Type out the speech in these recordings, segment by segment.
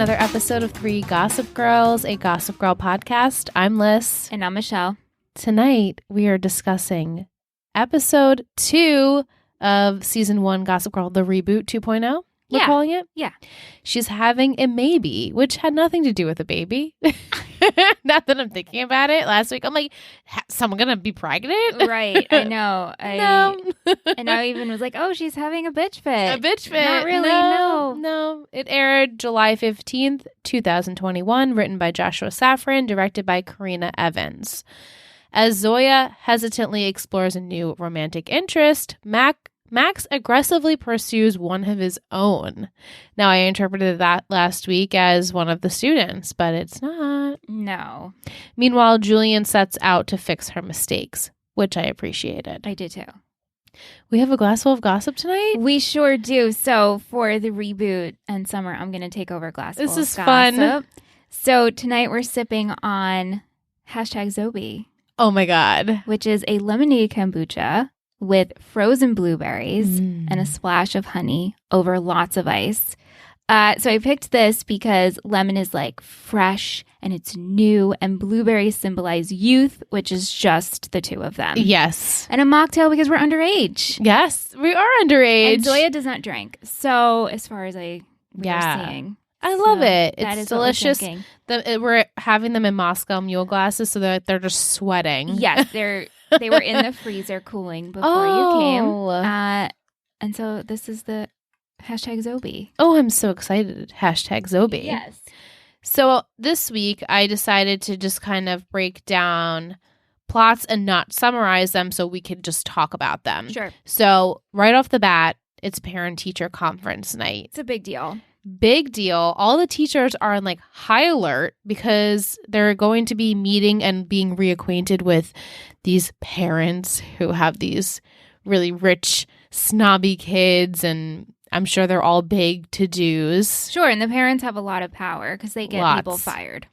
another episode of 3 Gossip Girls, a Gossip Girl podcast. I'm Liz. And I'm Michelle. Tonight, we are discussing episode 2 of season 1 Gossip Girl, the reboot 2.0. We're calling it? Yeah. She's having a maybe, which had nothing to do with a baby. Not that I'm thinking about it. Last week, I'm like, someone going to be pregnant? Right. I know. No. And I even was like, oh, she's having a bitch fit. A bitch fit. Not really, no. No. It aired July 15th, 2021, written by Joshua Safran, directed by Karina Evans. As Zoya hesitantly explores a new romantic interest, Max aggressively pursues one of his own. Now, I interpreted that last week as one of the students, but it's not. No. Meanwhile, Julian sets out to fix her mistakes, which I appreciated. I did too. We have a glass full of gossip tonight? We sure do. So for the reboot and summer, I'm going to take over glass full of This is gossip. fun. So tonight we're sipping on #Zobi, Oh my God. which is a lemonade kombucha with frozen blueberries and a splash of honey over lots of ice. So I picked this because lemon is like fresh and it's new, and blueberries symbolize youth, which is just the two of them. Yes. And a mocktail because we're underage. Yes, we are underage. And Zoya does not drink. So as far as we're seeing. I love So it. that It's is what we're delicious. drinking. We're having them in Moscow Mule glasses so that they're just sweating. Yes, they were in the freezer cooling before you came. And so this is the #Zobi. Oh, I'm so excited. #Zobi. Yes. So this week, I decided to just kind of break down plots and not summarize them so we could just talk about them. Sure. So right off the bat, it's parent-teacher conference night. It's a big deal. Big deal. All the teachers are on like high alert because they're going to be meeting and being reacquainted with these parents who have these really rich, snobby kids, and I'm sure they're all big to-dos. Sure, and the parents have a lot of power because they get people fired.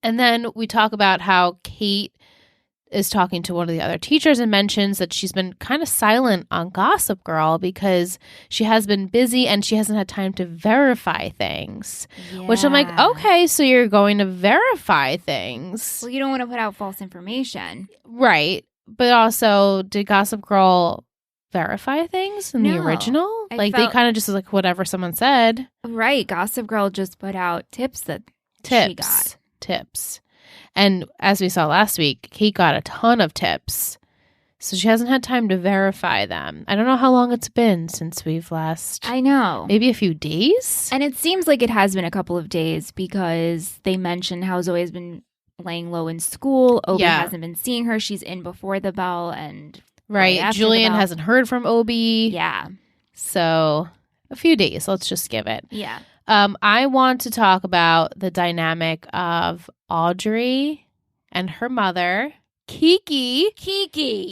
And then we talk about how Kate is talking to one of the other teachers and mentions that she's been kind of silent on Gossip Girl because she has been busy and she hasn't had time to verify things. Yeah. Which I'm like, okay, so you're going to verify things. Well, you don't want to put out false information. Right. But also, did Gossip Girl verify things in the No. original? I They felt- kind of just like whatever someone said. Right. Gossip Girl just put out tips that she got. Tips. And as we saw last week, Kate got a ton of tips. So she hasn't had time to verify them. I don't know how long it's been since we've last... I know. Maybe a few days? And it seems like it has been a couple of days because they mentioned how Zoe's been laying low in school. Obi hasn't been seeing her. She's in before the bell and Right. after the Julian bell. hasn't heard from Obi. Yeah. So a few days. Let's just give it. Yeah. I want to talk about the dynamic of Audrey and her mother, Kiki. Kiki.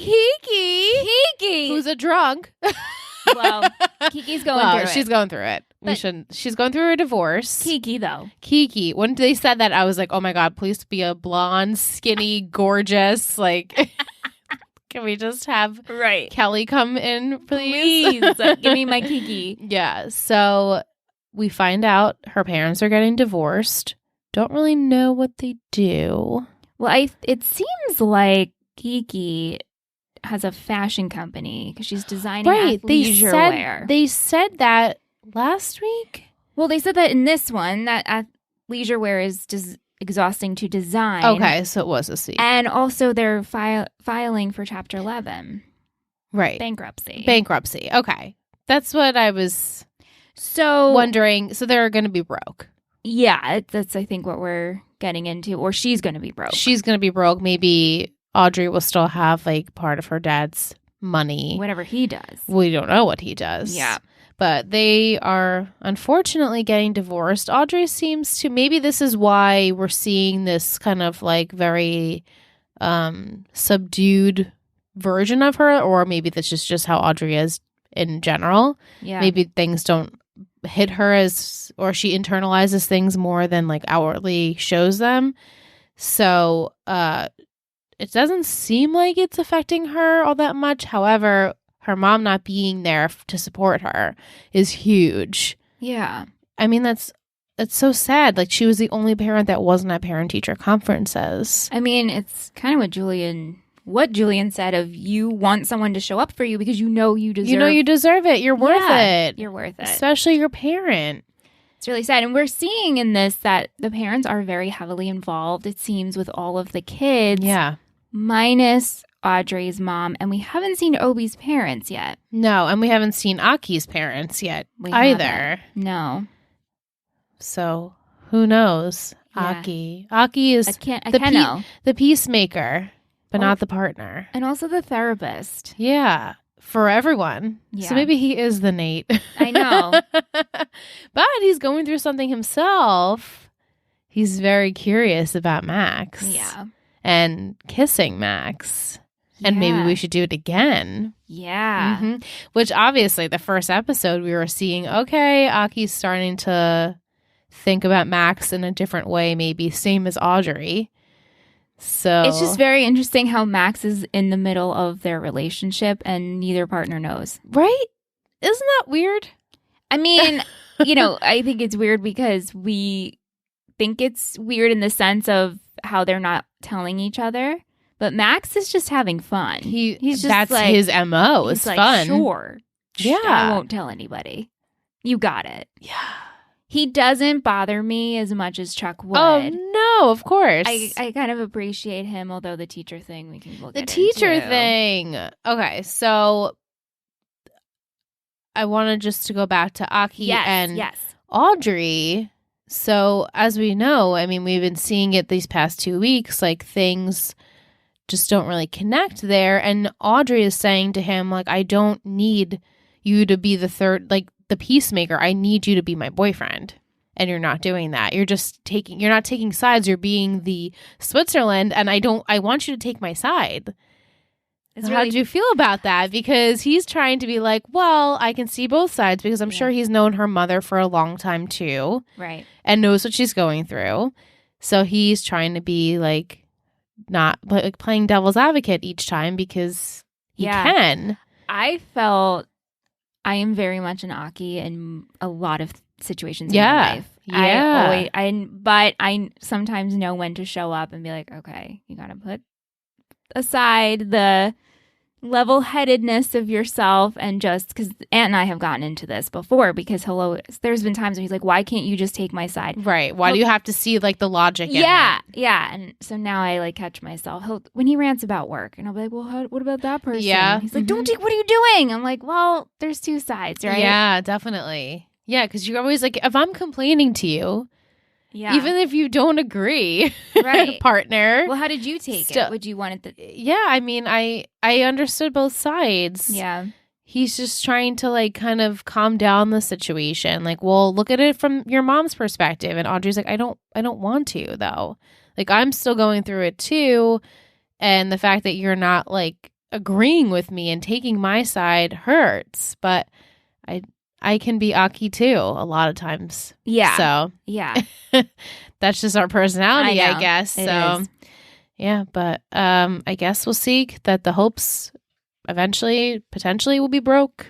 Who's a drunk. Well, Kiki's going through it. She's going through it. She's going through a divorce. Kiki, though. Kiki. When they said that, I was like, oh my God, please be a blonde, skinny, gorgeous. Like, can we just have Kelly come in, please? Give me my Kiki. Yeah. So we find out her parents are getting divorced. Don't really know what they do. Well, it seems like Kiki has a fashion company because she's designing athleisure wear. They said that last week. Well, they said that in this one, that athleisure wear is just exhausting to design. Okay, so it was this week. And also they're filing for Chapter 11. Right. Bankruptcy. Okay. That's what I was so wondering. So they're going to be broke. Yeah, that's I think what we're getting into. Or she's going to be broke. She's going to be broke. Maybe Audrey will still have like part of her dad's money. Whatever he does. We don't know what he does. Yeah. But they are unfortunately getting divorced. Audrey seems to, maybe this is why we're seeing this kind of like very subdued version of her, or maybe that's just how Audrey is in general. Yeah. Maybe things don't hit her as, or she internalizes things more than like outwardly shows them. So it doesn't seem like it's affecting her all that much. However, her mom not being there to support her is huge. Yeah. I mean, that's it's so sad. Like, she was the only parent that wasn't at parent-teacher conferences. I mean, it's kind of what Julian said of you want someone to show up for you because you know you deserve. You know you deserve it. You're worth it. You're worth it. Especially your parent. It's really sad. And we're seeing in this that the parents are very heavily involved, it seems, with all of the kids. Yeah. Minus Audrey's mom. And we haven't seen Obi's parents yet. No, and we haven't seen Aki's parents yet either. Haven't. No. So who knows? Yeah. Aki is the peacemaker, but not the partner. And also the therapist. Yeah. For everyone. Yeah. So maybe he is the Nate. I know. But he's going through something himself. He's very curious about Max. Yeah. And kissing Max. And maybe we should do it again. Yeah. Mm-hmm. Which obviously the first episode we were seeing, okay, Aki's starting to think about Max in a different way, maybe same as Audrey. So it's just very interesting how Max is in the middle of their relationship and neither partner knows. Right? Isn't that weird? I mean, I think it's weird because we think it's weird in the sense of how they're not telling each other. But Max is just having fun. He's just that's like, his MO. It's fun. Sure. Yeah. I won't tell anybody. You got it. Yeah. He doesn't bother me as much as Chuck would. Oh, no, of course. I kind of appreciate him, although the teacher thing we can look at. The teacher thing. Okay, so I wanted just to go back to Aki and Audrey. So as we know, I mean, we've been seeing it these past 2 weeks, like things just don't really connect there. And Audrey is saying to him, like, I don't need you to be the third, like, the peacemaker. I need you to be my boyfriend. And you're not doing that. You're not taking sides. You're being the Switzerland. And I want you to take my side. How did you feel about that? Because he's trying to be like, well, I can see both sides because I'm sure he's known her mother for a long time too. Right. And knows what she's going through. So he's trying to be like, not like playing devil's advocate each time because he can. I am very much an Aki in a lot of situations in my life. Yeah. But I sometimes know when to show up and be like, okay, you got to put aside the level-headedness of yourself and just because Ant and I have gotten into this before because there's been times when he's like, why can't you just take my side? Right. Why do you have to see like the logic in it? Yeah. And so now I like catch myself when he rants about work and I'll be like, well, what about that person? Yeah. He's like, what are you doing? I'm like, well, there's two sides, right? Yeah, definitely. Yeah, because you're always like, if I'm complaining to you, even if you don't agree, right, partner. Well, how did you take it? Would you want it? Yeah, I mean, I understood both sides. Yeah. He's just trying to like kind of calm down the situation. Like, well, look at it from your mom's perspective. And Audrey's like, I don't want to though. Like, I'm still going through it too. And the fact that you're not like agreeing with me and taking my side hurts. But I can be Aki too a lot of times. Yeah. So yeah, that's just our personality, I guess. It so is. Yeah, but I guess we'll see that the hopes eventually, potentially, will be broke.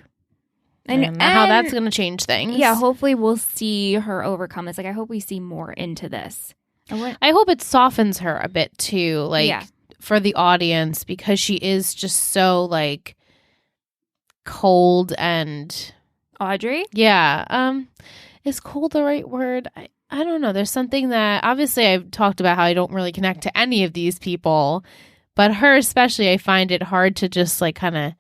And how that's going to change things. Yeah, hopefully we'll see her overcome this. Like, I hope we see more into this. I hope it softens her a bit too, like for the audience, because she is just so like cold and Audrey? Yeah. Is cold the right word? I don't know. There's something that obviously I've talked about how I don't really connect to any of these people, but her especially, I find it hard to just like kind of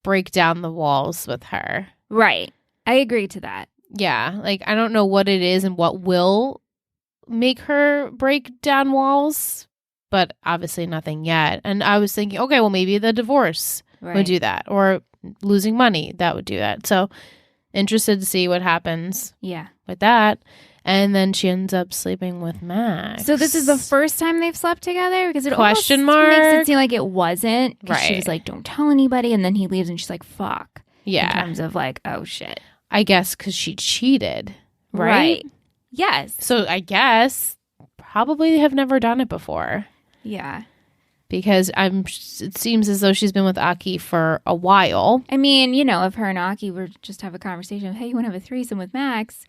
break down the walls with her. Right. I agree to that. Yeah. Like, I don't know what it is and what will make her break down walls, but obviously nothing yet. And I was thinking, okay, well, maybe the divorce would do that, or losing money, that would do that. So interested to see what happens with that. And then she ends up sleeping with Max. So this is the first time they've slept together? Because it Question almost mark? makes it seem like it wasn't. Right. She was like, don't tell anybody. And then he leaves and she's like, fuck. Yeah. In terms of like, oh shit. I guess because she cheated. Right? Yes. So I guess probably have never done it before. Yeah. Because it seems as though she's been with Aki for a while. I mean, if her and Aki were just have a conversation, hey, you want to have a threesome with Max?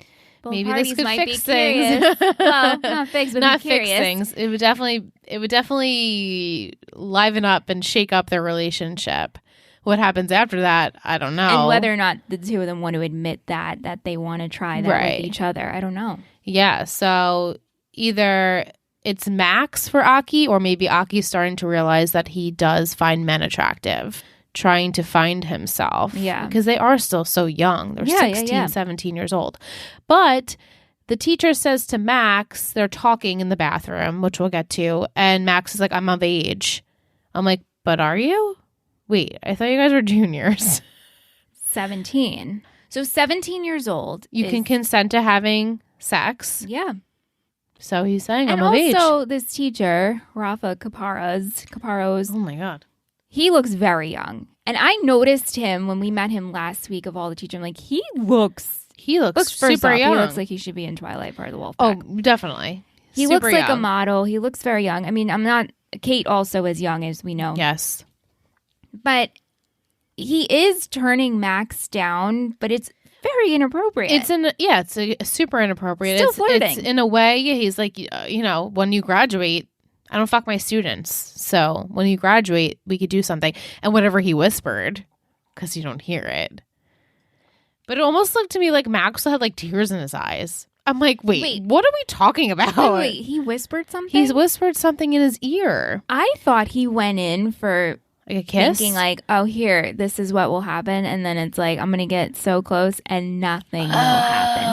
maybe this parties could might fix be curious. things. Well, not fix, but Not be fix curious. things. It would definitely liven up and shake up their relationship. What happens after that, I don't know. And whether or not the two of them want to admit that they want to try that Right. with each other, I don't know. Yeah, so either it's Max for Aki, or maybe Aki's starting to realize that he does find men attractive, trying to find himself. Yeah. Because they are still so young. They're 16, 17 years old. But the teacher says to Max, they're talking in the bathroom, which we'll get to, and Max is like, I'm of age. I'm like, but are you? Wait, I thought you guys were juniors. 17. So 17 years old. You can consent to having sex. Yeah. So he's saying And I'm of age. also, this teacher, Rafa Caparros, Oh my God. he looks very young. And I noticed him when we met him last week of all the teachers. I'm like, he looks First super off, young. young. He looks like he should be in Twilight part of the Wolf Oh, Pack. definitely. He Super looks like a young. model. He looks very young. I mean, I'm not Kate also as young as we know. Yes. But he is turning Max down, but it's very inappropriate. It's super inappropriate. Still It's flirting. in a way, he's like, when you graduate, I don't fuck my students. So when you graduate, we could do something. And whatever he whispered, because you don't hear it. But it almost looked to me like Max had like tears in his eyes. I'm like, wait, what are we talking about? Wait, he whispered something? He's whispered something in his ear. I thought he went in for Like a kiss? thinking like, oh, here, this is what will happen. And then it's like, I'm going to get so close and nothing will happen.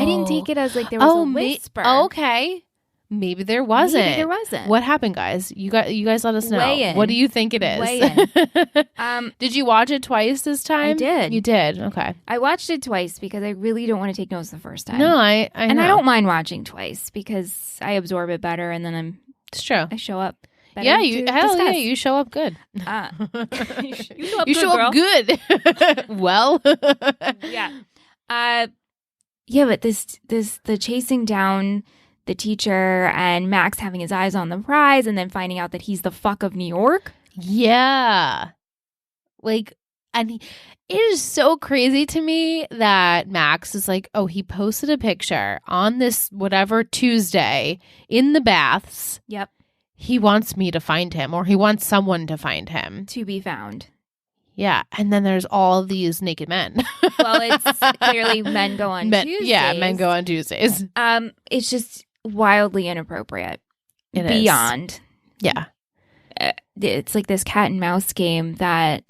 I didn't take it as like there was a whisper. Okay. Maybe there wasn't. Maybe there wasn't. What happened, guys? You guys let us know. Weigh in. What do you think it is? Weigh in. Did you watch it twice this time? I did. You did. Okay. I watched it twice because I really don't want to take notes the first time. No, I know. And I don't mind watching twice because I absorb it better and then It's true. I show up better. Yeah, to you show up good. You show up good. Well. yeah. Yeah, but the chasing down the teacher and Max having his eyes on the prize and then finding out that he's the fuck of New York. Yeah. Like, and it is so crazy to me that Max is like, oh, he posted a picture on this whatever Tuesday in the baths. Yep. He wants me to find him, or he wants someone to find him. To be found. Yeah. And then there's all these naked men. Well, it's clearly men go on Tuesdays. Yeah, men go on Tuesdays. It's just wildly inappropriate. It is. Beyond. Yeah. It's like this cat and mouse game that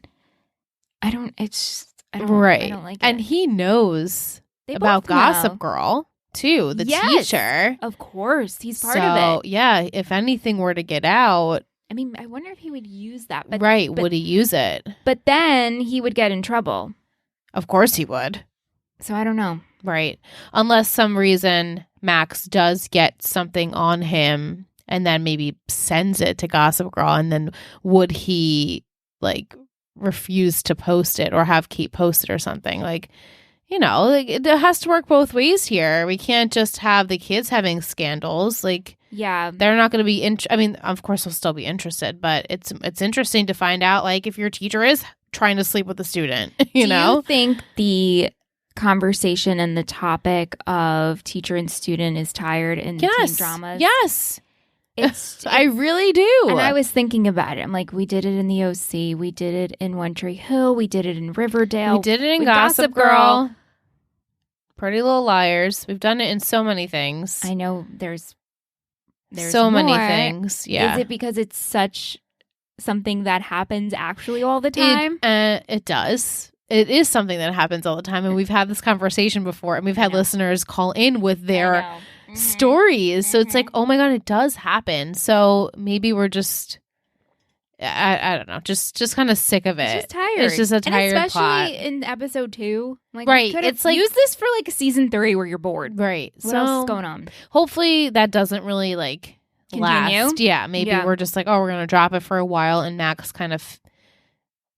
I don't like it. And he knows They about both know. Gossip Girl, too, the Yes. teacher. Of course. He's part of it. Yeah, if anything were to get out, I mean, I wonder if he would use that. But, would he use it? But then he would get in trouble. Of course he would. So I don't know. Right. Unless some reason Max does get something on him and then maybe sends it to Gossip Girl, and then would he like refuse to post it or have Kate post it or something? Like, like it has to work both ways here. We can't just have the kids having scandals. Like, yeah, they're not going to be I mean, of course they'll still be interested, but it's interesting to find out like if your teacher is trying to sleep with a student, Do you think the conversation and the topic of teacher and student is tired in teen dramas? Yes. It's I really do. And I was thinking about it. I'm like, we did it in the OC. We did it in One Tree Hill. We did it in Riverdale. We did it in Gossip Girl. Pretty Little Liars. We've done it in so many things. I know there's so many more. things. Yeah. Is it because it's such something that happens actually all the time? It does. It is something that happens all the time. And we've had this conversation before, and we've had listeners call in with their stories. So it's like, oh my God, it does happen. So maybe we're just, I don't know, just kind of sick of it. It's just tired. It's just a tired and especially plot. in episode 2. Like, Right. It's like, use this for like season 3 where you're bored. Right. What else is going on? Hopefully that doesn't really like Continue? last. Yeah. Maybe we're just like, oh, we're going to drop it for a while, and Max kind of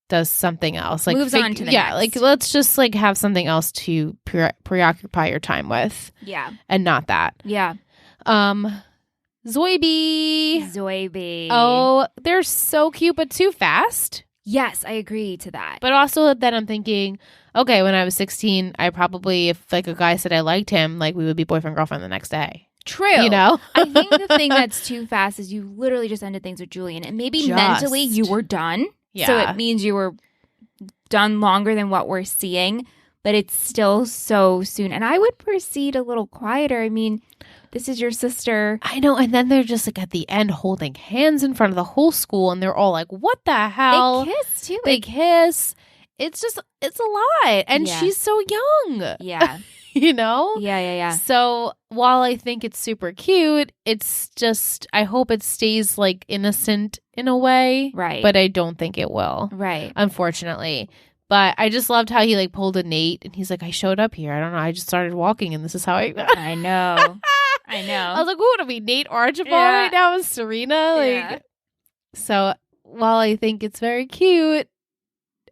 does something else, like moves on to the next. Like let's just like have something else to preoccupy your time with, and not that. Zoidberry. Zoidberry. Oh, they're so cute, but too fast. Yes, I agree to that. But also then I'm thinking, okay, when I was 16, I probably, if like a guy said I liked him, like we would be boyfriend, girlfriend the next day. True. You know? I think the thing that's too fast is you literally just ended things with Julian. And maybe mentally you were done. Yeah. So it means you were done longer than what we're seeing. But it's still so soon. And I would proceed a little quieter. I mean, this is your sister. I know. And then they're just like at the end holding hands in front of the whole school. And they're all like, what the hell? They kiss too. They kiss. It's just, it's a lot. And Yeah. she's so young. Yeah. You know? Yeah. So while I think it's super cute, it's just, I hope it stays like innocent in a way. Right. But I don't think it will. Right. Unfortunately. But I just loved how he like pulled a Nate and he's like, I showed up here. I don't know. I just started walking and this is how I I know. I know. I was like, who would it be? Nate Archibald right now with Serena? Like, so while I think it's very cute,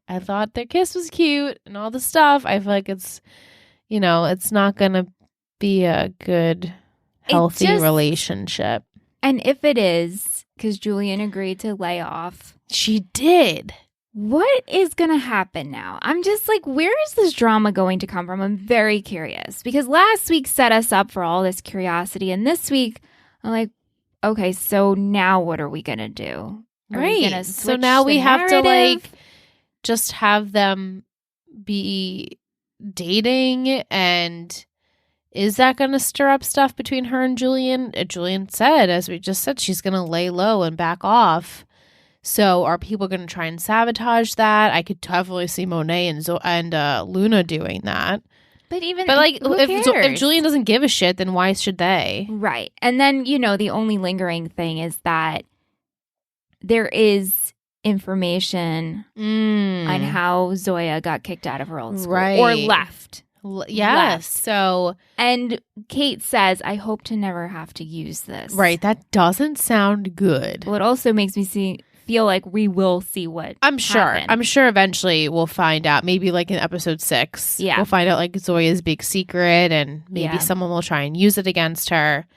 I thought their kiss was cute and all the stuff. I feel like it's, you know, it's not going to be a good, healthy relationship. And if it is, because Julian agreed to lay off. She did. What is going to happen now? I'm just like, where is this drama going to come from? I'm very curious because last week set us up for all this curiosity. And this week, I'm like, okay, so now what are we going to do? Are we gonna so now we have to like just have them be dating. And is that going to stir up stuff between her and Julian? Julian said, as we just said, she's going to lay low and back off. So are people going to try and sabotage that? I could definitely see Monet and Luna doing that. But like, if Julian doesn't give a shit, then why should they? Right. And then, you know, the only lingering thing is that there is information on how Zoya got kicked out of her old school or left. Yes. So, and Kate says, I hope to never have to use this. Right. That doesn't sound good. Well, it also makes me feel like we will see what I'm sure. happened. I'm sure eventually we'll find out. Maybe like in episode 6. Yeah. We'll find out like Zoya's big secret and maybe someone will try and use it against her.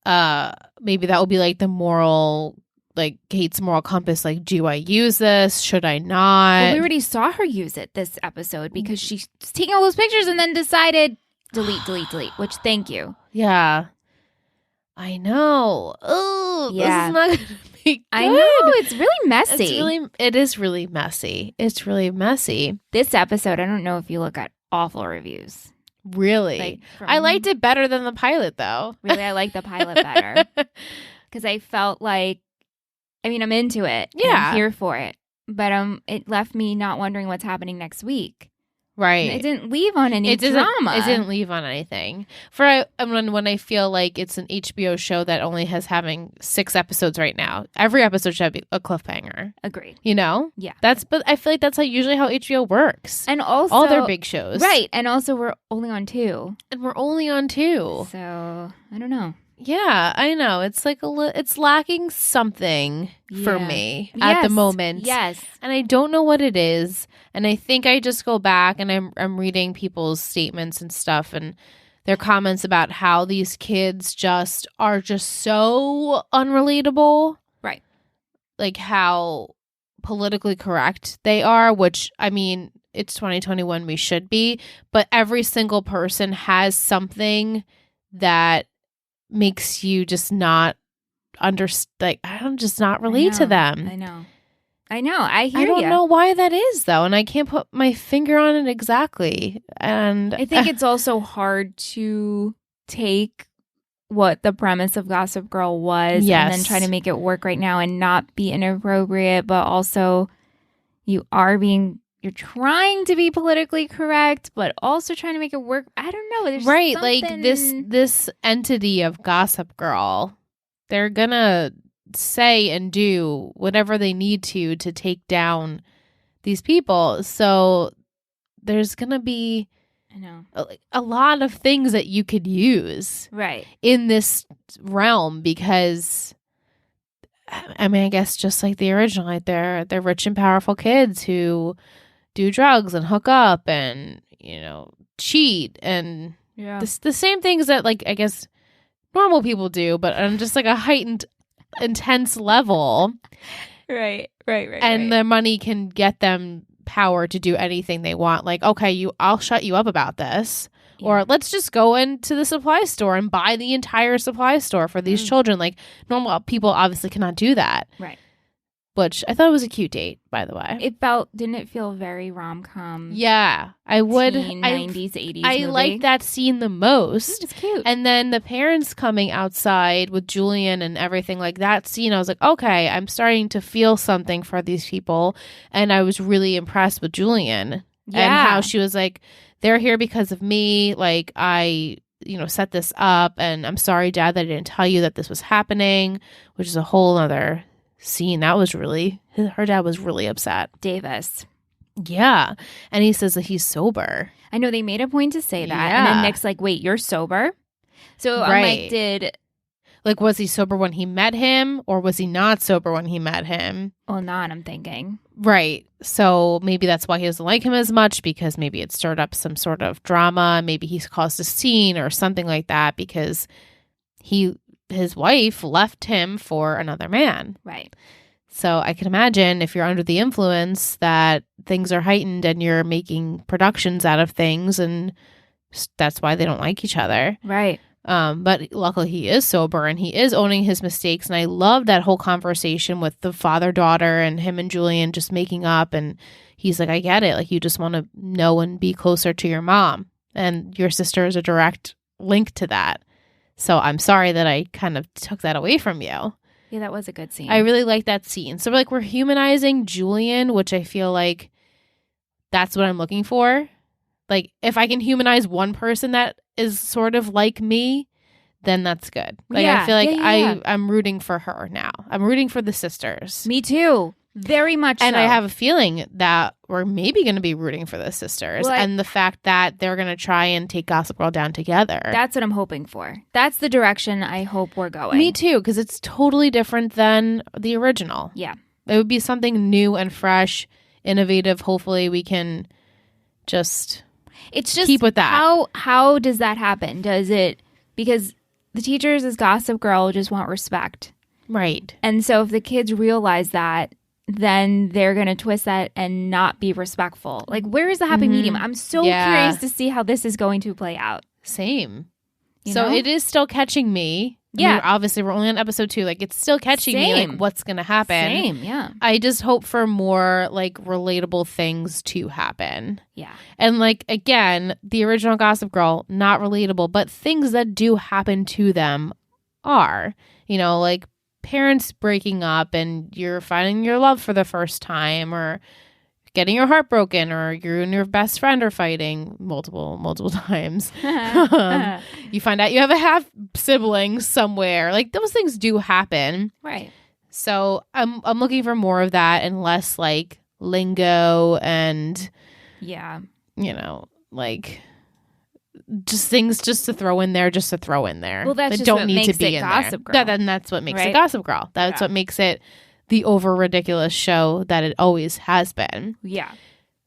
Maybe that will be like the moral, like Kate's moral compass. Like, do I use this? Should I not? Well, we already saw her use it this episode because she's taking all those pictures and then decided delete, which thank you. Yeah. I know. Oh, yeah. This is not going to be good. I know. It's really messy. It is really messy. It's really messy. This episode, I don't know if you look at awful reviews. Really? I liked it better than the pilot, though. Really, I like the pilot better. Because I felt like, I mean, I'm into it. Yeah. I'm here for it. But it left me not wondering what's happening next week. Right. It didn't leave on any drama. It didn't leave on anything. When I feel like it's an HBO show that only has having 6 episodes right now, every episode should be a cliffhanger. Agreed. You know? Yeah. But I feel like that's usually how HBO works. And also all their big shows. Right. And also we're only on 2. And we're only on 2. So I don't know. Yeah, I know. It's like it's lacking something for me at the moment. Yes. And I don't know what it is. And I think I just go back and I'm reading people's statements and stuff and their comments about how these kids are just so unrelatable. Right. Like how politically correct they are, which, I mean, it's 2021, we should be. But every single person has something that makes you just not understand. I don't just not relate to them. I know. I hear you. I don't know why that is, though, and I can't put my finger on it exactly. And I think it's also hard to take what the premise of Gossip Girl was and then try to make it work right now and not be inappropriate, but also you're trying to be politically correct, but also trying to make it work. I don't know. There's right, something... like this entity of Gossip Girl, they're gonna say and do whatever they need to take down these people. So there's gonna be, I know, a lot of things that you could use right in this realm because. I mean, I guess just like the original, like they're rich and powerful kids who do drugs and hook up and, you know, cheat and the same things that, like, I guess normal people do, but on just like a heightened, intense level. Right. Right. And the money can get them power to do anything they want. Like, okay, I'll shut you up about this. Yeah. Or let's just go into the supply store and buy the entire supply store for these children. Like, normal people obviously cannot do that. Right. Which I thought was a cute date, by the way. Didn't it feel very rom-com? Yeah, I would. 90s, 80s I movie? liked that scene the most. It's cute. And then the parents coming outside with Julian and everything, like that scene, I was like, okay, I'm starting to feel something for these people. And I was really impressed with Julian and how she was like, they're here because of me. Like, I set this up, and I'm sorry, Dad, that I didn't tell you that this was happening, which is a whole other scene. That was her dad was really upset. Davis. Yeah. And he says that he's sober. I know they made a point to say that. Yeah. And then Nick's like, wait, you're sober? So I'm like, was he sober when he met him, or was he not sober when he met him? Well, not, I'm thinking. Right. So maybe that's why he doesn't like him as much, because maybe it stirred up some sort of drama. Maybe he's caused a scene or something like that, because his wife left him for another man. Right. So I can imagine if you're under the influence that things are heightened and you're making productions out of things, and that's why they don't like each other. Right. But luckily he is sober and he is owning his mistakes. And I love that whole conversation with the father-daughter and him and Julian just making up. And he's like, I get it. Like, you just want to know and be closer to your mom. And your sister is a direct link to that. So I'm sorry that I kind of took that away from you. Yeah, that was a good scene. I really like that scene. So we're humanizing Julian, which I feel like that's what I'm looking for. Like, if I can humanize one person that is sort of like me, then that's good. Like, I feel like I'm rooting for her now. I'm rooting for the sisters. Me too. Very much and so. I have a feeling that we're maybe going to be rooting for the sisters, and the fact that they're going to try and take Gossip Girl down together. That's what I'm hoping for. That's the direction I hope we're going. Me too, because it's totally different than the original. Yeah. It would be something new and fresh, innovative. Hopefully we can just keep with that. How does that happen? Does it, because the teachers as Gossip Girl just want respect. Right. And so if the kids realize that, then they're going to twist that and not be respectful. Like, where is the happy medium? I'm so curious to see how this is going to play out. Same. So it is still catching me. Yeah. We're only on episode 2. Like, it's still catching me, like, what's going to happen. Same, yeah. I just hope for more, like, relatable things to happen. Yeah. And, like, again, the original Gossip Girl, not relatable, but things that do happen to them are. Like, parents breaking up and you're finding your love for the first time, or getting your heart broken, or you and your best friend are fighting multiple times. You find out you have a half sibling somewhere. Like, those things do happen. Right. So I'm looking for more of that and less like lingo and like just things just to throw in there. Well, that's that just don't what need makes to be it in Gossip there. Girl. Then that's what makes Right? it Gossip Girl. That's what makes it the over ridiculous show that it always has been. Yeah.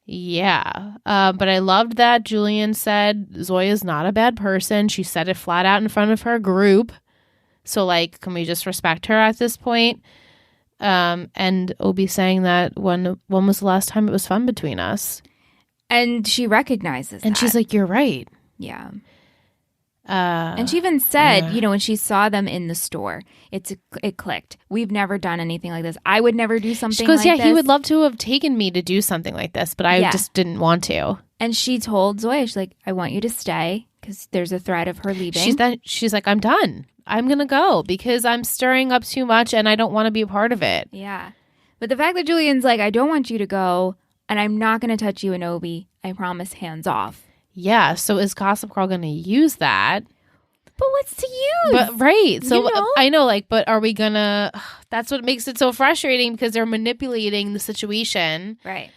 Yeah. But I loved that Julian said Zoya's not a bad person. She said it flat out in front of her group. So, like, can we just respect her at this point? And Obi saying that when was the last time it was fun between us? And she recognizes and that. She's like, you're right. Yeah. And she even said, when she saw them in the store, it clicked. We've never done anything like this. I would never do something like this. She goes, he would love to have taken me to do something like this, but I just didn't want to. And she told Zoya, she's like, I want you to stay because there's a threat of her leaving. She's like, I'm done. I'm going to go because I'm stirring up too much and I don't want to be a part of it. Yeah. But the fact that Julian's like, I don't want you to go and I'm not going to touch you and Obi. I promise, hands off. Yeah, so is Gossip Girl going to use that? But what's to use? But right, so I know, like, but are we gonna? That's what makes it so frustrating because they're manipulating the situation. Right.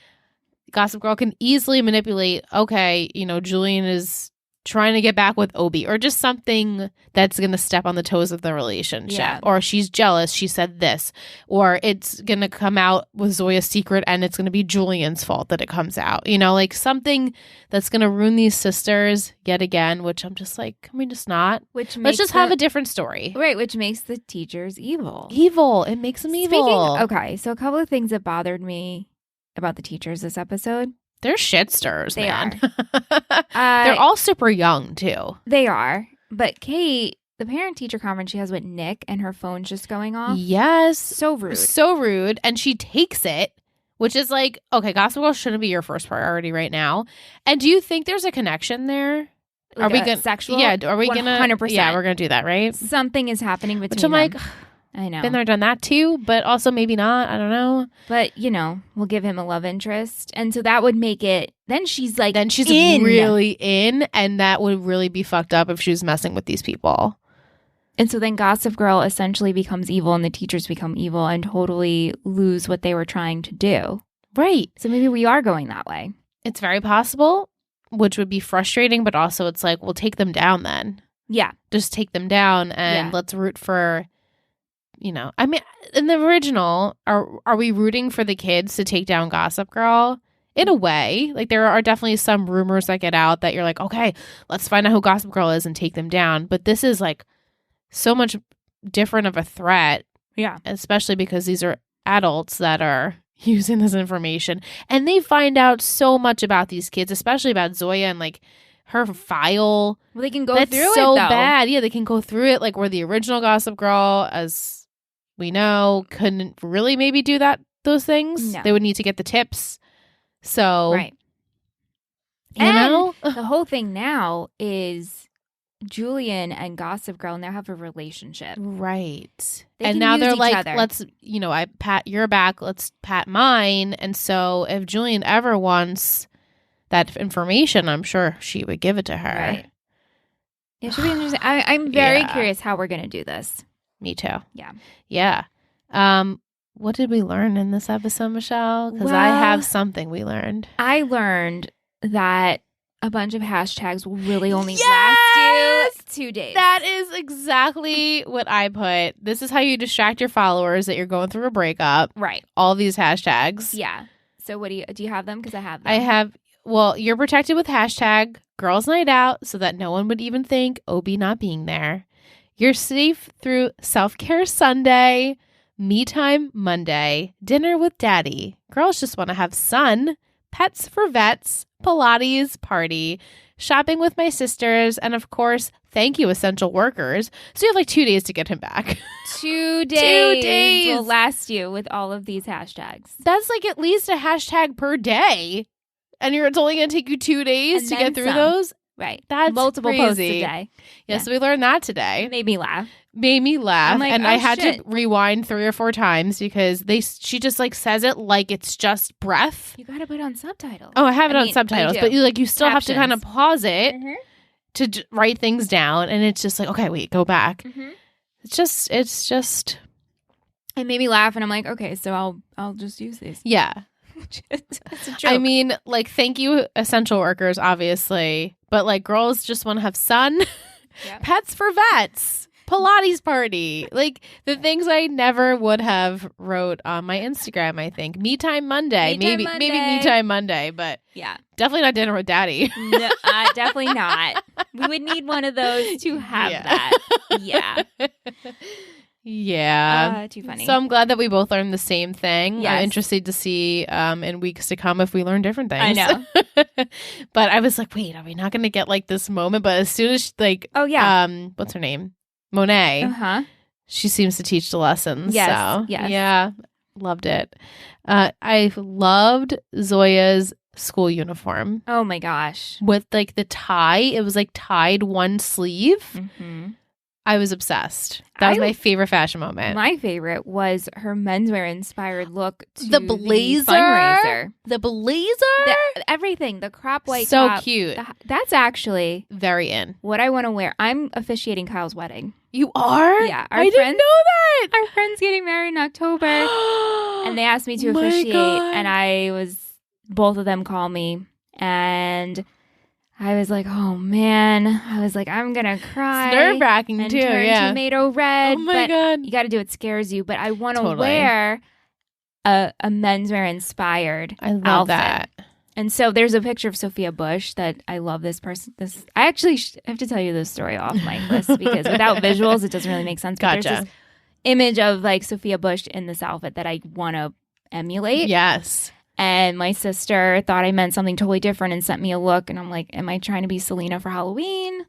Gossip Girl can easily manipulate. Okay, Julian is trying to get back with Obi, or just something that's going to step on the toes of the relationship. Yeah. Or she's jealous, she said this, or it's going to come out with Zoya's secret and it's going to be Julian's fault that it comes out. You know, like something that's going to ruin these sisters yet again, which I'm just like, can we just not? Let's just have a different story. Right, which makes the teachers evil. Evil. It makes them evil. Okay, so a couple of things that bothered me about the teachers this episode. They're shitsters, They man. are. They're all super young, too. They are. But Kate, the parent-teacher conference she has with Nick and her phone's just going off. Yes. So rude. So rude. And she takes it, which is like, okay, Gossip Girl shouldn't be your first priority right now. And do you think there's a connection there? Like are we going sexual? Yeah, are we 100%. Yeah, we're going to do that, right? Something is happening between Which I'm them. like, I know. been there, done that too, but also maybe not. I don't know. But, you know, we'll give him a love interest. And so that would make it, then she's like, Then she's in. really in, and that would really be fucked up if she was messing with these people. And so then Gossip Girl essentially becomes evil and the teachers become evil and totally lose what they were trying to do. Right. So maybe we are going that way. It's very possible, which would be frustrating, but also it's like, we'll take them down then. Yeah. Just take them down and let's root for, you know, I mean, in the original, are we rooting for the kids to take down Gossip Girl? In a way, like there are definitely some rumors that get out that you're like, okay, let's find out who Gossip Girl is and take them down. But this is like so much different of a threat. Yeah. Especially because these are adults that are using this information. And they find out so much about these kids, especially about Zoya and like her file. Well, they can go That's through so it, though. bad. Yeah, they can go through it. Like where the original Gossip Girl, as we know, couldn't really maybe do those things. No. They would need to get the tips. So, Right. you know? The whole thing now is Julian and Gossip Girl now have a relationship. Right. They And can now use they're each like, other. let's, you know, I pat your back, let's pat mine. And so if Julian ever wants that information, I'm sure she would give it to her. Right. It should be interesting. I'm very Yeah. curious how we're going to do this. Me too. Yeah. Yeah. What did we learn in this episode, Michelle? Because I Well, have something we learned. I learned that a bunch of hashtags will really only Yes! last you 2 days. That is exactly what I put. This is how you distract your followers that you're going through a breakup. Right. All these hashtags. Yeah. So what do you have them? Because I have them. I have, well, you're protected with hashtag girls night out so that no one would even think Obi not being there. You're safe through self-care Sunday, me time Monday, dinner with daddy. Girls just want to have sun, pets for vets, Pilates party, shopping with my sisters, and of course, thank you, essential workers. So you have like 2 days to get him back. 2 days. 2 days will last you with all of these hashtags. That's like at least a hashtag per day. And it's only going to take you 2 days And to then get through some. those. Right. That's multiple posts crazy. a day. Yes, we learned that today. It made me laugh. Made me laugh. I'm like, and oh, I had shit. to rewind 3 or 4 times because she just like says it like it's just breath. You got to put on subtitles. Oh, I have it on mean, subtitles, I but do. you still have to kind of Captions. pause it Mhm. to write things down, and it's just like, okay, wait, go back. Mhm. It's just It made me laugh, and I'm like, okay, so I'll just use these. yeah. It's a joke. I mean, like, thank you, essential workers, obviously, but like, girls just want to have sun, Yep. pets for vets, Pilates party, like the things I never would have wrote on my Instagram. I think me time Monday, Me Time maybe me Monday. time Monday, but yeah, definitely not dinner with daddy. no, definitely not. We would need one of those to have Yeah. that. Yeah, Yeah. too funny. So I'm glad that we both learned the same thing. I'm Yes. interested to see in weeks to come if we learn different things. I know. But I was like, wait, are we not going to get like this moment? But as soon as like, Oh yeah. what's her name? Monet. Uh-huh. She seems to teach the lessons. Yes, So, yes. yeah, loved it. I loved Zoya's school uniform Oh my gosh. with like the tie. It was like tied one sleeve. Mm-hmm. I was obsessed. That was I- my favorite fashion moment. My favorite was her menswear inspired look to The blazer? fundraiser. The blazer? Everything. The crop white So top. cute. That's actually Very in. what I want to wear. I'm officiating Kyle's wedding. You are? Yeah, our I didn't friends- know that. Our friend's getting married in October, and they asked me to My officiate, God. and both of them call me, and I was like, oh man. I was like, I'm gonna cry. It's nerve-wracking and too, turn yeah. tomato red. Oh my but God. you got to do what scares you. But I want to Totally. wear a menswear inspired I love outfit. that. And so there's a picture of Sophia Bush that I love this person. I actually have to tell you this story off my list because without visuals, it doesn't really make sense. But Gotcha. there's this image of like Sophia Bush in this outfit that I want to emulate. Yes. And my sister thought I meant something totally different and sent me a look. And I'm like, am I trying to be Selena for Halloween?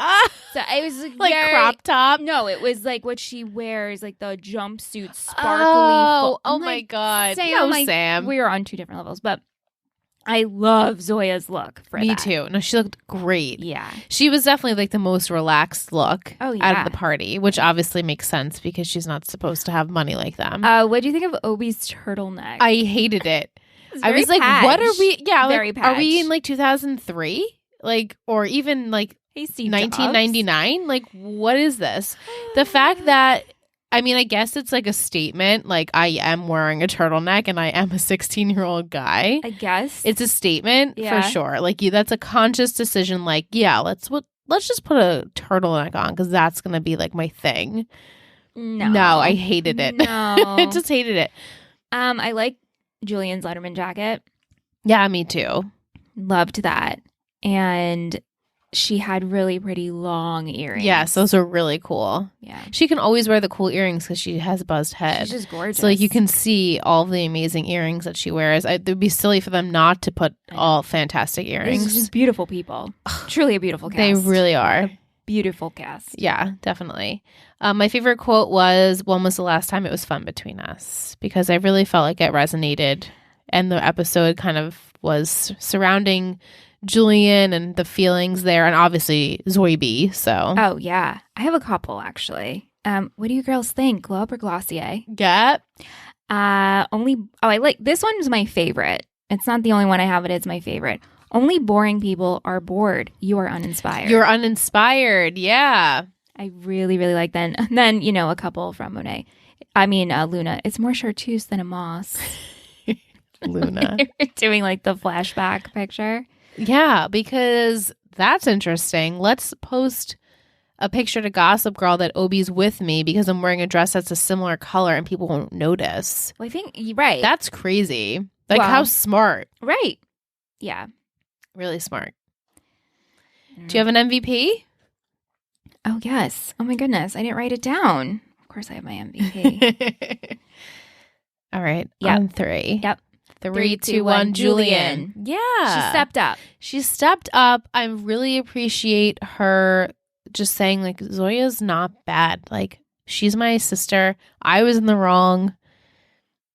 So I was Like crop top? No, it was like what she wears, like the jumpsuit sparkly. Oh I'm my like, God. Sam, No, like, Sam. we were on two different levels, but I love Zoya's look for Me that. too. No, she looked great. Yeah. She was definitely like the most relaxed look Oh, out yeah. of the party, which obviously makes sense because she's not supposed to have money like them. What do you think of Obi's turtleneck? I hated it. It's I very was like, patch. what are we? Yeah, Very like, are we patch. in like 2003? Like, or even like Hey, Steve 1999? Like, what is this? The fact that, I mean, I guess it's like a statement. Like, I am wearing a turtleneck and I am a 16-year-old guy. I guess. It's a statement Yeah. for sure. Like, that's a conscious decision. Like, yeah, let's just put a turtleneck on because that's gonna be like my thing. No, I hated it. No. I just hated it. I like Julian's Letterman jacket. Yeah, me too. Loved that. And she had really pretty long earrings. Yes, those are really cool. Yeah. She can always wear the cool earrings because she has a buzzed head. She's just gorgeous. So like you can see all the amazing earrings that she wears. It would be silly for them not to put all fantastic These earrings. are just beautiful people. Truly a beautiful cast. They really are. Beautiful cast. Yeah, definitely. My favorite quote was, "When was the last time it was fun between us?" Because I really felt like it resonated. And the episode kind of was surrounding Julian and the feelings there, and obviously Zoe B. So, Oh, yeah. I have a couple, actually. What do you girls think? Glow Up or Glossier? get I like this one is my favorite. It's not the only one I have, but it's my favorite. Only boring people are bored. You are uninspired. You're uninspired. Yeah. I really, really like that. And then, a couple from Luna. It's more chartreuse than a moss. Luna. Doing like the flashback picture. Yeah, because that's interesting. Let's post a picture to Gossip Girl that Obi's with me because I'm wearing a dress that's a similar color and people won't notice. Well, I think you're right. That's crazy. Like, Well- how smart. right. Yeah. Really smart. Do you have an MVP? Oh, yes. Oh, my goodness. I didn't write it down. Of course, I have my MVP. All right. Yep. On 3. Yep. 3, 2, 1, Julian. She Yeah. stepped up. She stepped up. I really appreciate her just saying, like, Zoya's not bad. Like, she's my sister. I was in the wrong.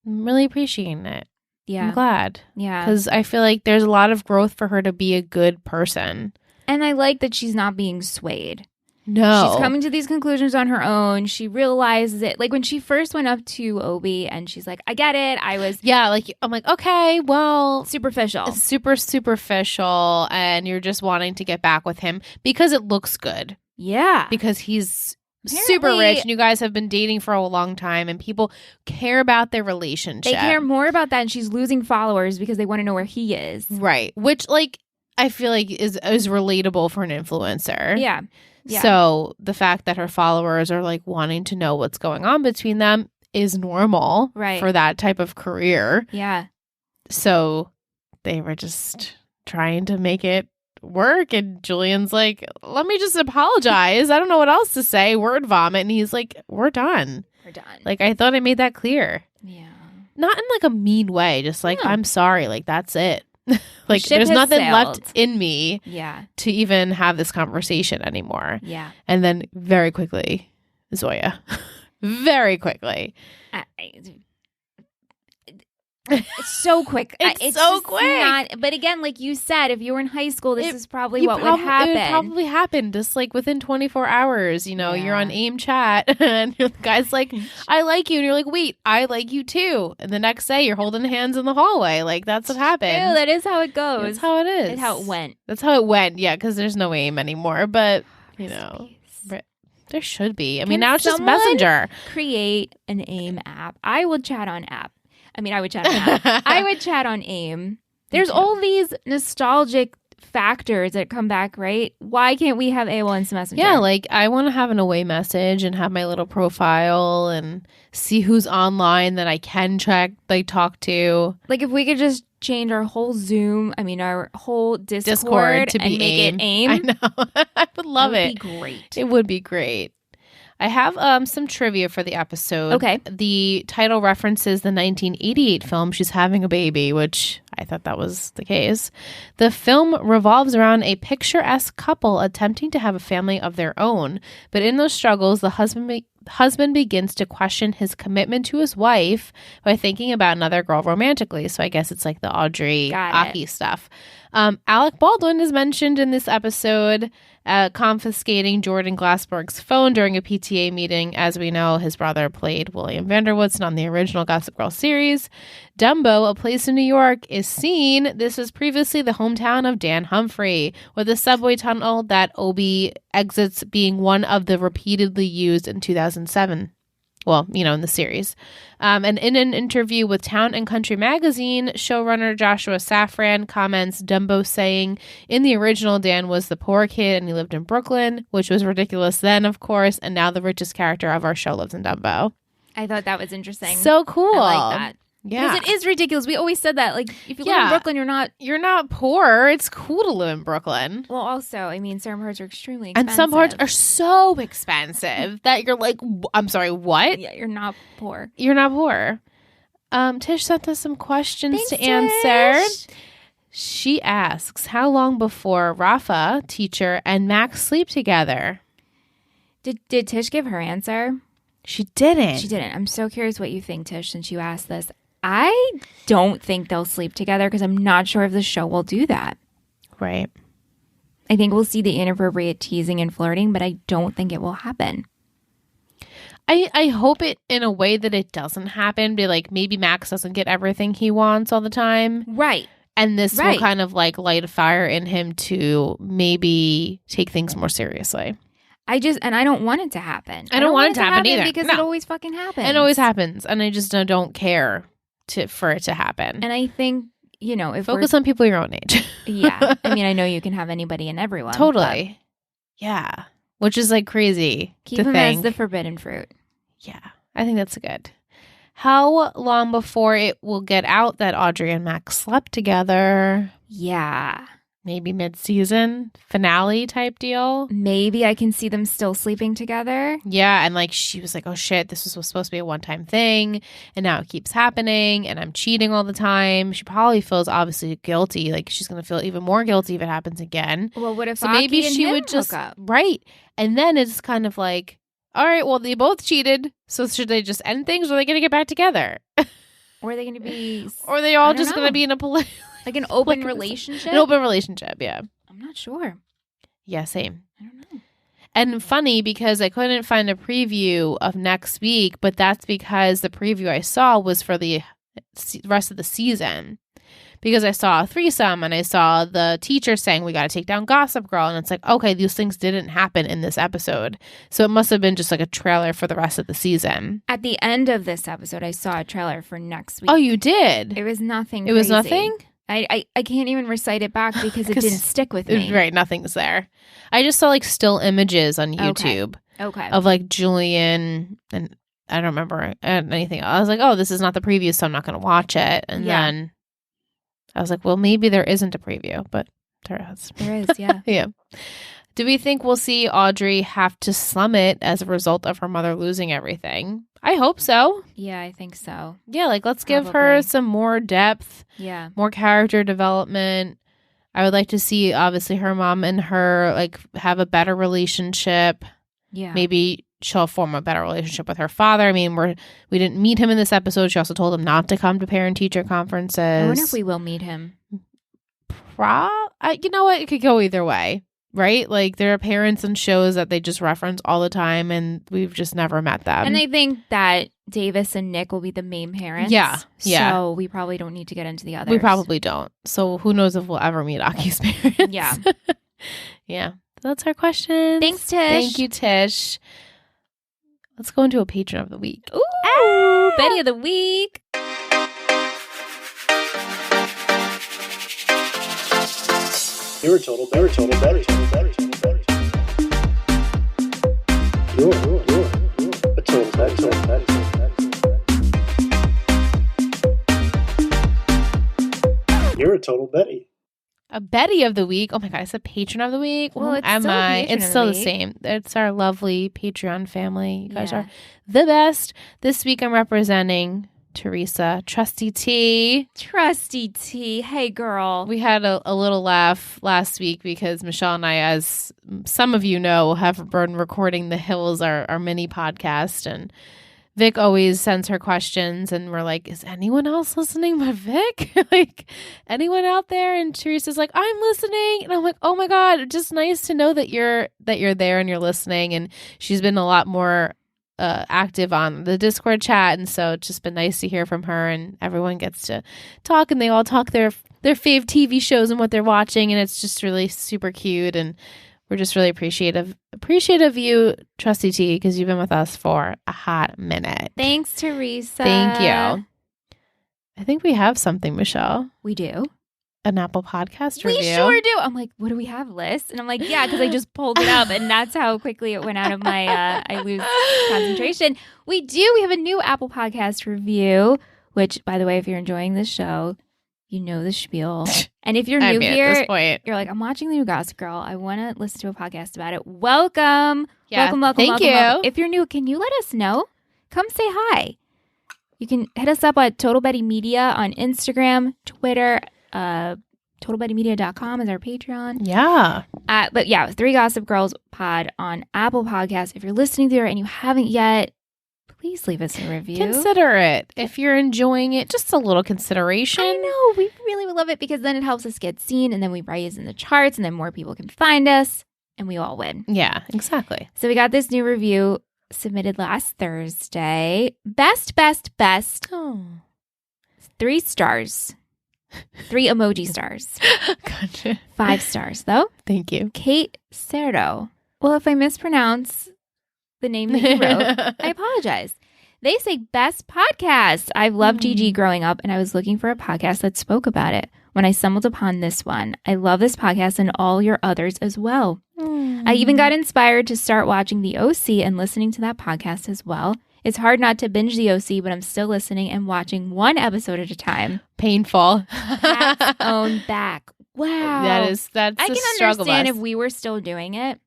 I'm really appreciating it. Yeah. I'm glad. Yeah. Because I feel like there's a lot of growth for her to be a good person. And I like that she's not being swayed. No. She's coming to these conclusions on her own. She realizes it. Like when she first went up to Obi and she's like, I get it. I was Yeah, like, I'm like, okay, well, superficial. it's super superficial and you're just wanting to get back with him because it looks good. Yeah. Because he's super Apparently- rich and you guys have been dating for a long time and people care about their relationship. They care more about that, and she's losing followers because they want to know where he is. Right. Which, like, I feel like is relatable for an influencer. Yeah. Yeah. So the fact that her followers are like wanting to know what's going on between them is normal Right. for that type of career. Yeah. So they were just trying to make it work. And Julian's like, let me just apologize. I don't know what else to say. Word vomit. And he's like, we're done. We're done. Like, I thought I made that clear. yeah. Not in like a mean way. Just like, No. I'm sorry. Like, that's it. Like, ship there's has nothing sailed. left in me Yeah. to even have this conversation anymore. Yeah. And then very quickly, Zoya. Very quickly. It's so quick. It's so just quick. not- but again, like you said, if you were in high school, this is probably You what prob- would happen. It would probably happen just like within 24 hours. You know, you're Yeah. on AIM chat and the guy's like, I like you. And you're like, wait, I like you too. And the next day you're holding hands in the hallway. Like, that's what happened. Ew, that is how it goes. That's how it is. That's how it went. That's how it went. Yeah, because there's no AIM anymore. But, you know, there should be. I mean, Can now it's just someone Messenger. Create an AIM app. I would chat on app. I mean, I would chat on AIM. There's too. all these nostalgic factors that come back, right? Why can't we have AOL Instant Messenger? Yeah, like I want to have an away message and have my little profile and see who's online that I can check, like talk to. Like if we could just change our whole our whole Discord to be and make it AIM. I know. I would love it. That would be great. It would be great. I have some trivia for the episode. Okay. The title references the 1988 film She's Having a Baby, which I thought that was the case. The film revolves around a picturesque couple attempting to have a family of their own. But in those struggles, the husband begins to question his commitment to his wife by thinking about another girl romantically. So I guess it's like the Audrey Aki stuff. Alec Baldwin is mentioned in this episode, confiscating Jordan Glassberg's phone during a PTA meeting. As we know, his brother played William Vanderwoodson on the original Gossip Girl series. Dumbo, a place in New York, is seen. This was previously the hometown of Dan Humphrey, with a subway tunnel that Obi exits being one of the repeatedly used in 2007. Well, in the series. And in an interview with Town and Country magazine, showrunner Joshua Safran comments Dumbo saying, in the original, Dan was the poor kid and he lived in Brooklyn, which was ridiculous then, of course, and now the richest character of our show lives in Dumbo. I thought that was interesting. So cool. I like that. Yeah. Because it is ridiculous. We always said that. Like, if you live in Brooklyn, you're not poor. It's cool to live in Brooklyn. Well, also, some parts are extremely expensive. And some parts are so expensive that you're like, I'm sorry, what? Yeah, you're not poor. You're not poor. Tish sent us some questions Thanks, to answer. Tish. She asks, how long before Rafa, teacher, and Max sleep together? Did Tish give her answer? She didn't. She didn't. I'm so curious what you think, Tish, since you asked this. I don't think they'll sleep together because I'm not sure if the show will do that. Right. I think we'll see the inappropriate teasing and flirting, but I don't think it will happen. I hope it in a way that it doesn't happen. Be like, maybe Max doesn't get everything he wants all the time. Right. And this will kind of like light a fire in him to maybe take things more seriously. I don't want it to happen. I don't want it to happen either. Because it always fucking happens. It always happens. And I just don't care for it to happen. And I think, if focus on people your own age. Yeah. I know you can have anybody and everyone. Totally. Yeah. Which is like crazy. Keep them as the forbidden fruit. Yeah. I think that's good. How long before it will get out that Audrey and Max slept together? Yeah. Maybe mid-season finale type deal. Maybe I can see them still sleeping together. Yeah, and like she was like, oh shit, this was supposed to be a one-time thing, and now it keeps happening, and I'm cheating all the time. She probably feels obviously guilty. Like she's gonna feel even more guilty if it happens again. Well, what if so maybe she would just hook up? Right, and then it's kind of like, all right, well they both cheated, so should they just end things, or are they gonna get back together? Or are they gonna be? Or are they all just gonna be in a like an open relationship? An open relationship, yeah. I'm not sure. Yeah, same. I don't know. And funny because I couldn't find a preview of next week, but that's because the preview I saw was for the rest of the season. Because I saw a threesome and I saw the teacher saying we got to take down Gossip Girl. And it's like, okay, these things didn't happen in this episode. So it must have been just like a trailer for the rest of the season. At the end of this episode, I saw a trailer for next week. Oh, you did? It was nothing It was nothing? I can't even recite it back because it didn't stick with me. Right, nothing's there. I just saw like still images on YouTube okay. of like Julian, and I don't remember anything. I was like, oh, this is not the preview, so I'm not going to watch it. And then I was like, well, maybe there isn't a preview, but there is. There is, yeah. Yeah. Do we think we'll see Audrey have to slum it as a result of her mother losing everything? I hope so. Yeah, I think so. Yeah, like let's give her some more depth. Yeah. More character development. I would like to see, obviously, her mom and her like have a better relationship. Yeah. Maybe she'll form a better relationship with her father. I mean, we didn't meet him in this episode. She also told him not to come to parent-teacher conferences. I wonder if we will meet him. You know what? It could go either way. Right? Like there are parents in shows that they just reference all the time and we've just never met them. And I think that Davis and Nick will be the main parents. Yeah. So we probably don't need to get into the others. We probably don't. So who knows if we'll ever meet Aki's parents. Yeah. Yeah. That's our question. Thanks, Tish. Thank you, Tish. Let's go into a patron of the week. Ooh, Betty of the week. You're a total Betty. You're a total Betty. You're a total Betty. A Betty of the week. Oh my God, it's a patron of the week. Well, it's am still a I? patron It's of still the the week. same. It's our lovely Patreon family. You guys Yeah. are the best. This week I'm representing Teresa, Trusty T. Trusty T. Hey, girl. We had a little laugh last week because Michelle and I, as some of you know, have been recording The Hills, our mini podcast, and Vic always sends her questions, and we're like, is anyone else listening but Vic? Like, anyone out there? And Teresa's like, I'm listening. And I'm like, oh my God, just nice to know that you're there and you're listening. And she's been a lot more active on the Discord chat, and so it's just been nice to hear from her, and everyone gets to talk, and they all talk their fave TV shows and what they're watching, and it's just really super cute, and we're just really appreciative of you, Trusty T, because you've been with us for a hot minute. Thanks, Teresa. Thank you. I think we have something, Michelle. We do. An Apple Podcast We review. sure do. I'm like, what do we have, Liz? And I'm like, yeah, because I just pulled it up, and that's how quickly it went out of my, I lose concentration. We do. We have a new Apple Podcast review, which, by the way, if you're enjoying this show, you know the spiel. And if you're new I mean, here, at this point. you're like, I'm watching the new Gossip Girl. I want to listen to a podcast about it. Welcome. Yeah, Welcome. thank you. Welcome. If you're new, can you let us know? Come say hi. You can hit us up at Total Betty Media on Instagram, Twitter, TotalBettyMedia.com is our Patreon. Yeah. But yeah, Three Gossip Girls pod on Apple Podcasts. If you're listening there and you haven't yet, please leave us a review. Consider it. If you're enjoying it, just a little consideration. I know. We really would love it because then it helps us get seen, and then we rise in the charts, and then more people can find us, and we all win. Yeah, exactly. So we got this new review submitted last Thursday. Best. Oh. 3 stars. 3 emoji stars. Gotcha. 5 stars, though. Thank you. Kate Cerdo. Well, if I mispronounce the name that you wrote, I apologize. They say best podcast. I've loved GG growing up, and I was looking for a podcast that spoke about it when I stumbled upon this one. I love this podcast and all your others as well. I even got inspired to start watching The OC and listening to that podcast as well. It's hard not to binge The OC, but I'm still listening and watching one episode at a time. Painful. Pat's own back. Wow. That's I a can struggle understand bus. if we were still doing it,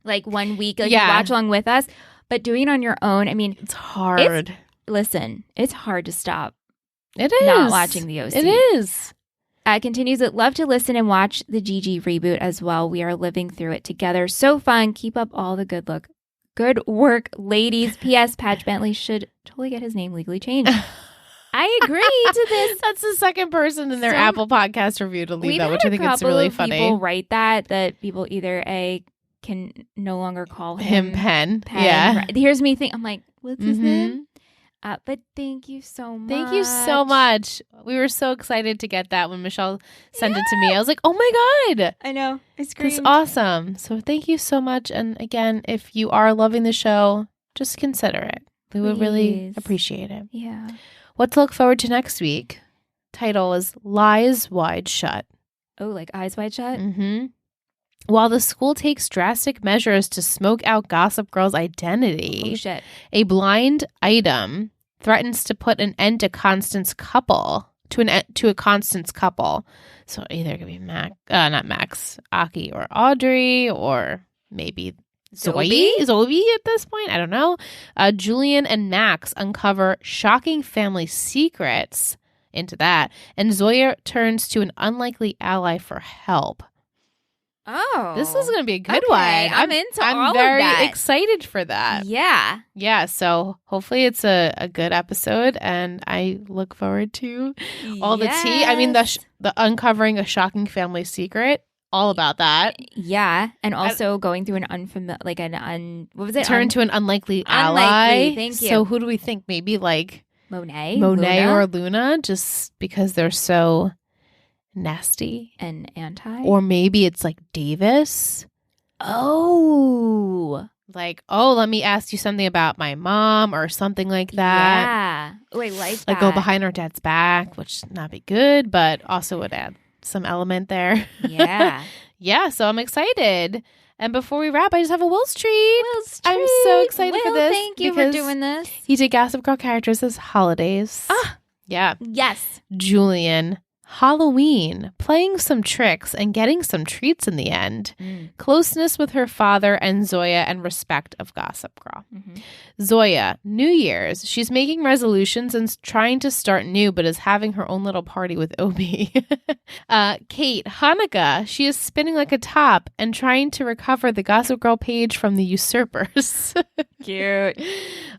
like 1 week, like Yeah. you watch along with us, but doing it on your own, I mean, It's hard. listen, it's hard to stop It is. not watching The OC. It is. Continues, I'd love to listen and watch the GG reboot as well. We are living through it together. So fun. Keep up all the good work, ladies. P.S. Patch Bentley should totally get his name legally changed. I agree to this. That's the second person in their Some- Apple Podcast review to leave We've that, had which I a think is couple really of funny. people write that people either can no longer call Him Penn. Penn. Yeah. Right. Here's me think I'm like, what's his Mhm. name? But thank you so much. Thank you so much. We were so excited to get that when Michelle sent it to me. I was like, oh my God. I know. I That's screamed. awesome. So thank you so much. And again, if you are loving the show, just consider it. We would really Please. appreciate it. Yeah. What to look forward to next week? Title is Lies Wide Shut. Oh, like Eyes Wide Shut? Mm-hmm. While the school takes drastic measures to smoke out Gossip Girl's identity, Oh, shit. a blind item threatens to put an end to Constance's couple. To a Constance couple. So either it could be not Max, Aki, or Audrey, or maybe Zoe at this point. I don't know. Julian and Max uncover shocking family secrets into that, and Zoya turns to an unlikely ally for help. Oh. This is going to be a good Okay, one. I'm into all I'm of very that. excited for that. Yeah. Yeah, so hopefully it's a good episode, and I look forward to all the tea. I mean, the uncovering a shocking family secret, all about that. Yeah. And also going through an unfamiliar, what was it? Turn to an unlikely ally. Unlikely, thank you. So who do we think? Maybe like Monet Monet Luna, or Luna, just because they're so nasty. and Anti. Or maybe it's like Davis. Oh. Like, oh, let me ask you something about my mom or something like that. Yeah. Oh, I like that. Like go behind her dad's back, which not be good, but also would add some element there. Yeah. Yeah, so I'm excited. And before we wrap, I just have a Will's treat. Will's I'm treat. so excited for Will, this. thank you for because doing this. He did Gossip Girl characters as holidays. Yeah. Yes. Julian, Halloween, playing some tricks and getting some treats in the end. Closeness with her father and Zoya, and respect of Gossip Girl. Zoya, New Year's. She's making resolutions and trying to start new, but is having her own little party with Obi. Kate, Hanukkah. She is spinning like a top and trying to recover the Gossip Girl page from the usurpers. Cute.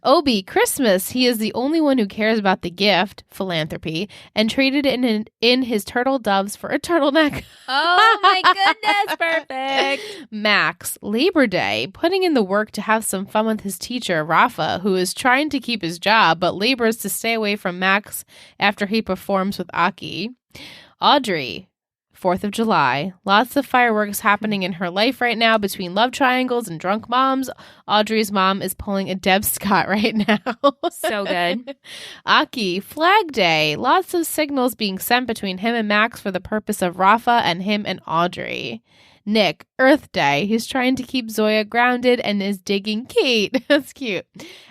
Obi, Christmas. He is the only one who cares about the gift, philanthropy, and traded in his turtle doves for a turtleneck. Oh my goodness, perfect. Max, Labor Day, putting in the work to have some fun with his teacher, Rafa, who is trying to keep his job, but labors to stay away from Max after he performs with Aki. Audrey, 4th of July. Lots of fireworks happening in her life right now between love triangles and drunk moms. Audrey's mom is pulling a Deb Scott right now. So good. Aki, Flag Day. Lots of signals being sent between him and Max for the purpose of Rafa and him and Audrey. Nick, Earth Day. He's trying to keep Zoya grounded and is digging Kate. That's cute.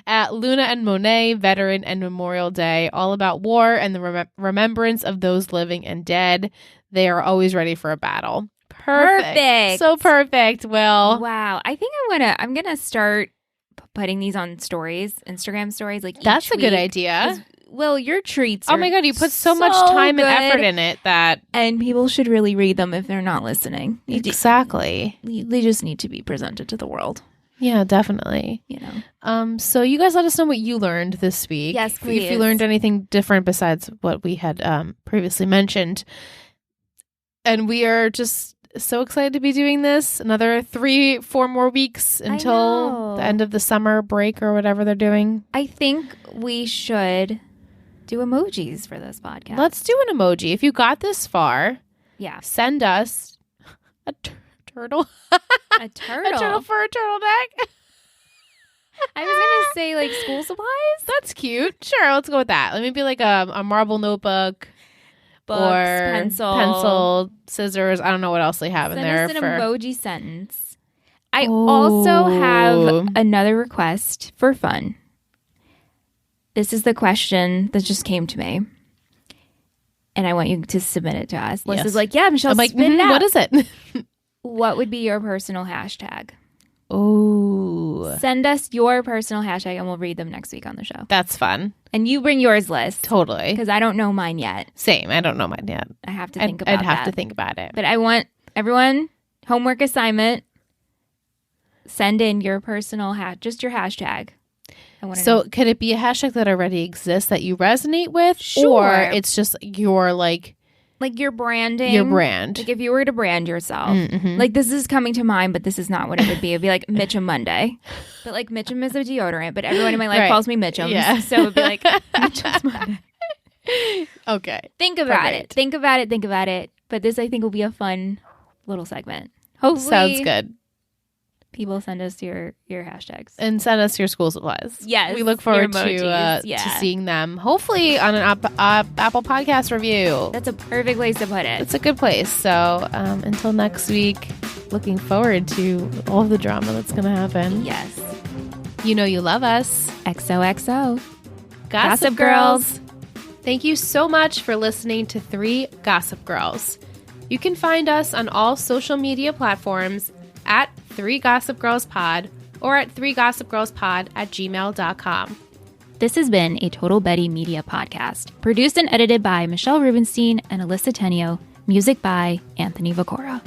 Luna and Monet, Veteran and Memorial Day. All about war and the remembrance of those living and dead. They are always ready for a battle. Perfect. So perfect, Will. Wow. I think I'm gonna start putting these on stories, Instagram stories. Like That's each a good week. idea. Will, your treats Oh are my God, you put so so much time good. and effort in it that... And people should really read them if they're not listening. Exactly. They just need to be presented to the world. Yeah, definitely. You know. So you guys let us know what you learned this week. Yes, please. If you learned anything different besides what we had previously mentioned. And we are just so excited to be doing this. Another 3-4 more weeks until the end of the summer break or whatever they're doing. I think we should do emojis for this podcast. Let's do an emoji. If you got this far, send us a turtle. A turtle? A turtle for a turtleneck. I was going to say like school supplies. That's cute. Sure, let's go with that. Let me be like a marble notebook. Books, or pencil, scissors. I don't know what else they have in there. Send us an emoji sentence. I also have another request for fun. This is the question that just came to me. And I want you to submit it to us. Liz is like, yeah, Michelle, I'm like, spit it out. what is it? What would be your personal hashtag? Oh. Send us your personal hashtag and we'll read them next week on the show. That's fun. And you bring yours, Liz. Totally. Because I don't know mine yet. Same. I don't know mine yet. I have to think about I'd have to think about it. But I want everyone, homework assignment, send in your personal just your hashtag. So could it be a hashtag that already exists that you resonate with? Sure. Or it's just your like your branding. Your brand. Like if you were to brand yourself. Like this is coming to mind, but this is not what it would be. It'd be like Mitchum Monday. But like Mitchum is a deodorant, but everyone in my life calls me Mitchum. Yeah. So it would be like Mitchum's Monday. Okay. Think about it. Think about it. But this I think will be a fun little segment. Hopefully. Sounds good. People send us your hashtags. And send us your school supplies. Yes. We look forward to seeing them. Hopefully on an Apple Podcast review. That's a perfect place to put it. It's a good place. So until next week, looking forward to all the drama that's going to happen. Yes. You know you love us. XOXO. Gossip Girls. Thank you so much for listening to 3 Gossip Girls. You can find us on all social media platforms at 3 Gossip Girls Pod or at 3gossipgirlspod@gmail.com. This has been a Total Betty Media podcast, produced and edited by Michelle Rubenstein and Alyssa Tenio, music by Anthony Vicora.